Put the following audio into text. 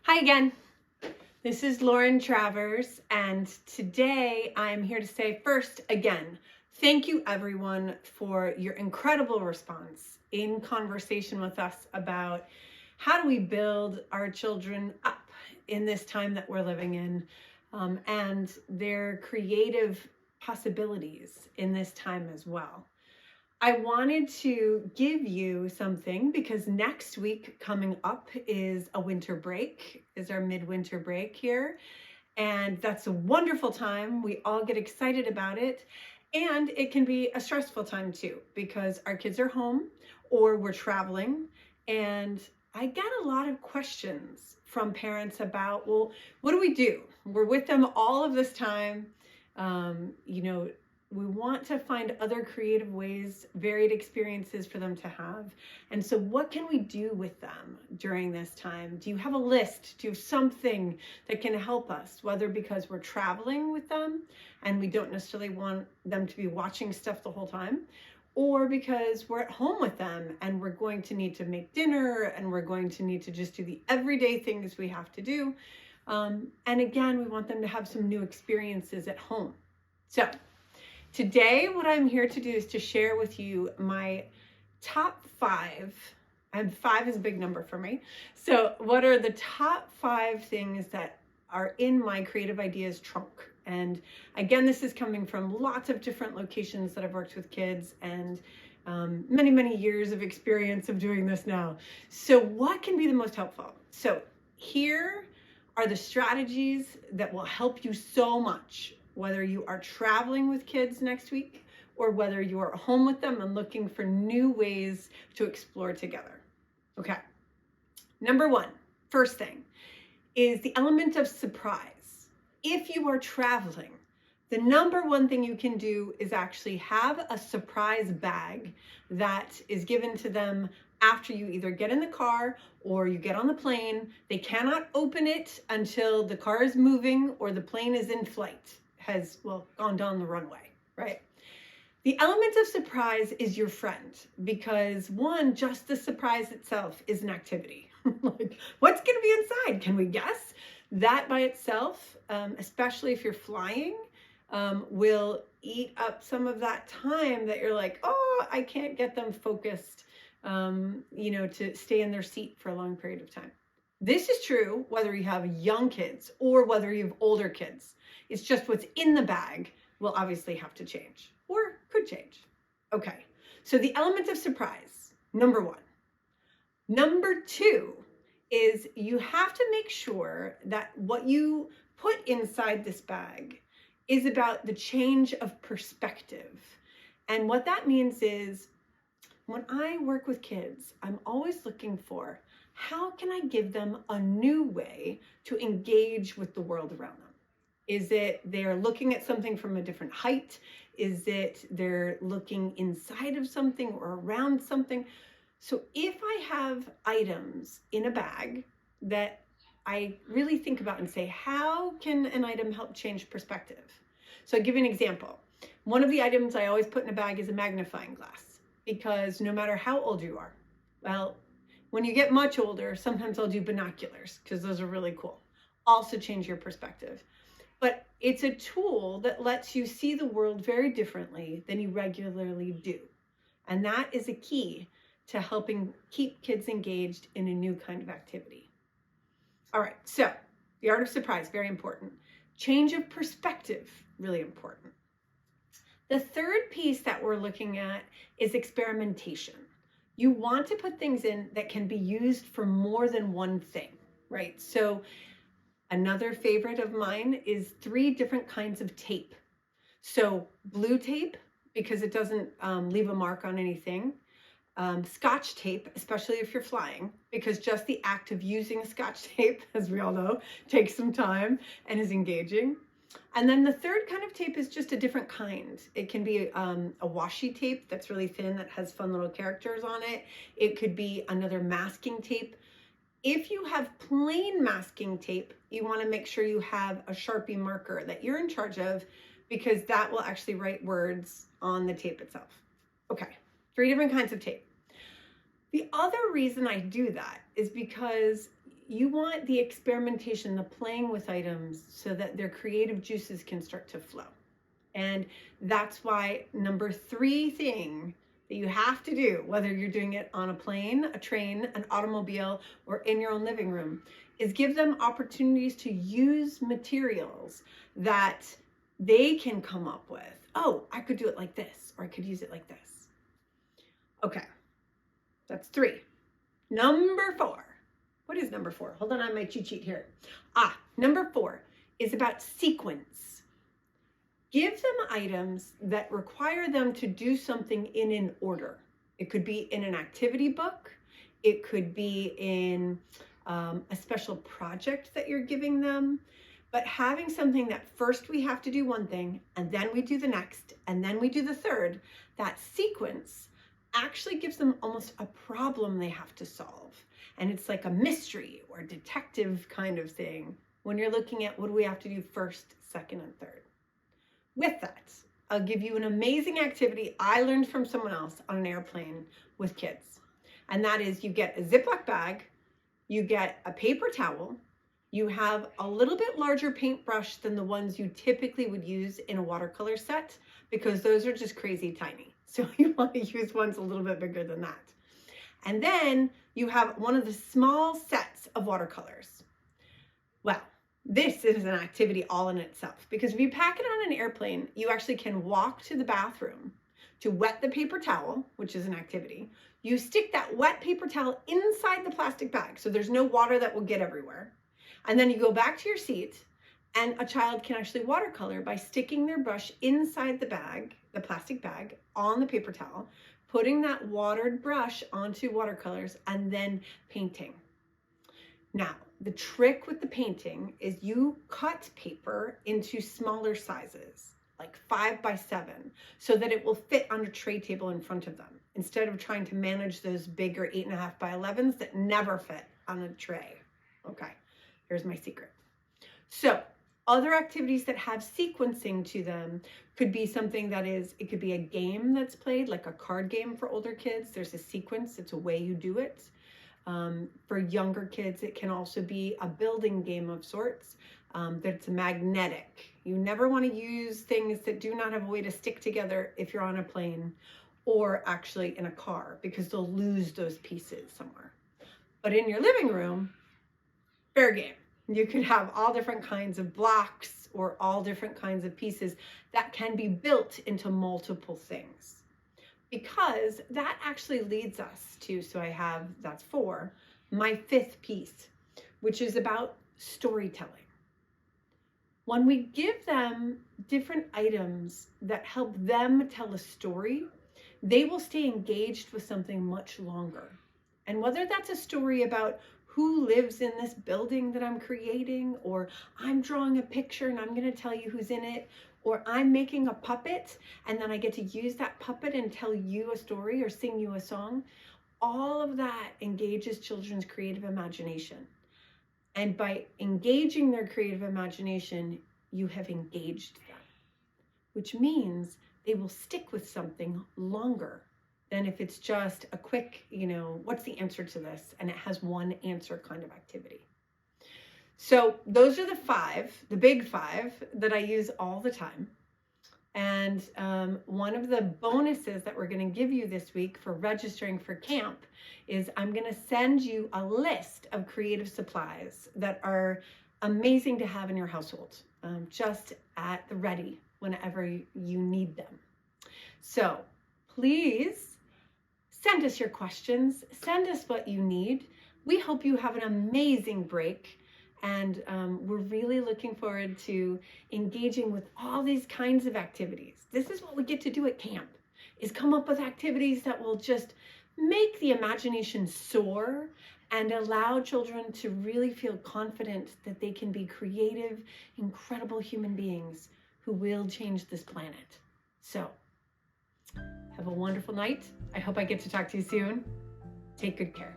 Hi again. This is Lauren Travers, and today I'm here to say first, again, thank you everyone for your incredible response in conversation with us about how do we build our children up in this time that we're living in, and their creative possibilities in this time as well. I wanted to give you something because next week coming up is a winter break, is our midwinter break here. And that's a wonderful time. We all get excited about it. And it can be a stressful time too, because our kids are home or we're traveling. And I get a lot of questions from parents about, well, what do we do? We're with them all of this time. We want to find other creative ways, varied experiences for them to have. And so what can we do with them during this time? Do you have a list? Do you have something that can help us, whether because we're traveling with them and we don't necessarily want them to be watching stuff the whole time, or because we're at home with them and we're going to need to make dinner and we're going to need to just do the everyday things we have to do. And again, we want them to have some new experiences at home. So today, what I'm here to do is to share with you my top 5, and 5 is a big number for me. So what are the top 5 things that are in my creative ideas trunk? And again, this is coming from lots of different locations that I've worked with kids and many, many years of experience of doing this now. So what can be the most helpful? So here are the strategies that will help you so much, whether you are traveling with kids next week or whether you are home with them and looking for new ways to explore together. Okay. Number 1, first thing, is the element of surprise. If you are traveling, the number 1 thing you can do is actually have a surprise bag that is given to them after you either get in the car or you get on the plane. They cannot open it until the car is moving or the plane is in flight, has gone down the runway, right? The element of surprise is your friend because 1, just the surprise itself is an activity. Like, what's going to be inside? Can we guess? That by itself, especially if you're flying, will eat up some of that time that you're like, oh, I can't get them focused, to stay in their seat for a long period of time. This is true whether you have young kids or whether you have older kids. It's just what's in the bag will obviously have to change or could change. Okay, so the element of surprise, number 1. Number 2 is you have to make sure that what you put inside this bag is about the change of perspective. And what that means is when I work with kids, I'm always looking for how can I give them a new way to engage with the world around them? Is it they're looking at something from a different height? Is it they're looking inside of something or around something? So if I have items in a bag that I really think about and say, how can an item help change perspective? So I'll give you an example. One of the items I always put in a bag is a magnifying glass, because no matter how old you are, well, when you get much older, sometimes I'll do binoculars because those are really cool. Also change your perspective. But it's a tool that lets you see the world very differently than you regularly do. And that is a key to helping keep kids engaged in a new kind of activity. All right, so the art of surprise, very important. Change of perspective, really important. The third piece that we're looking at is experimentation. You want to put things in that can be used for more than one thing, right? So another favorite of mine is 3 different kinds of tape. So blue tape, because it doesn't leave a mark on anything. Scotch tape, especially if you're flying, because just the act of using a Scotch tape, as we all know, takes some time and is engaging. And then the third kind of tape is just a different kind. It can be a washi tape that's really thin that has fun little characters on it. It could be another masking tape. If you have plain masking tape, you want to make sure you have a Sharpie marker that you're in charge of, because that will actually write words on the tape itself. Okay, 3 different kinds of tape. The other reason I do that is because you want the experimentation, the playing with items, so that their creative juices can start to flow. And that's why number 3 thing that you have to do, whether you're doing it on a plane, a train, an automobile, or in your own living room, is give them opportunities to use materials that they can come up with. Oh, I could do it like this, or I could use it like this. Okay, that's 3. Number 4. What is number 4? Hold on, I have my cheat sheet here. Number 4 is about sequence. Give them items that require them to do something in an order. It could be in an activity book. It could be in a special project that you're giving them. But having something that first we have to do one thing, and then we do the next, and then we do the third, that sequence actually gives them almost a problem they have to solve. And it's like a mystery or detective kind of thing when you're looking at what do we have to do first, second, and third. With that, I'll give you an amazing activity I learned from someone else on an airplane with kids. And that is, you get a Ziploc bag, you get a paper towel, you have a little bit larger paintbrush than the ones you typically would use in a watercolor set, because those are just crazy tiny. So you want to use ones a little bit bigger than that. And then you have one of the small sets of watercolors. Well, this is an activity all in itself, because if you pack it on an airplane, you actually can walk to the bathroom to wet the paper towel, which is an activity. You stick that wet paper towel inside the plastic bag, so there's no water that will get everywhere. And then you go back to your seat, and a child can actually watercolor by sticking their brush inside the bag, the plastic bag, on the paper towel, putting that watered brush onto watercolors, and then painting. Now, the trick with the painting is you cut paper into smaller sizes, like 5 by 7, so that it will fit on a tray table in front of them, instead of trying to manage those bigger 8.5 by 11s that never fit on a tray. Okay, here's my secret. So, other activities that have sequencing to them could be something that is, it could be a game that's played, like a card game for older kids. There's a sequence, it's a way you do it. For younger kids, it can also be a building game of sorts that's magnetic. You never want to use things that do not have a way to stick together if you're on a plane or actually in a car, because they'll lose those pieces somewhere. But in your living room, fair game. You could have all different kinds of blocks or all different kinds of pieces that can be built into multiple things. Because that actually leads us to, that's 4, my 5th piece, which is about storytelling. When we give them different items that help them tell a story, they will stay engaged with something much longer. And whether that's a story about who lives in this building that I'm creating, or I'm drawing a picture and I'm going to tell you who's in it, or I'm making a puppet and then I get to use that puppet and tell you a story or sing you a song, all of that engages children's creative imagination. And by engaging their creative imagination, you have engaged them, which means they will stick with something longer than if it's just a quick, what's the answer to this? And it has one answer kind of activity. So those are the big 5 that I use all the time. And one of the bonuses that we're going to give you this week for registering for camp is I'm going to send you a list of creative supplies that are amazing to have in your household, just at the ready whenever you need them. So please send us your questions, send us what you need. We hope you have an amazing break. And we're really looking forward to engaging with all these kinds of activities. This is what we get to do at camp, is come up with activities that will just make the imagination soar and allow children to really feel confident that they can be creative, incredible human beings who will change this planet. So, have a wonderful night. I hope I get to talk to you soon. Take good care.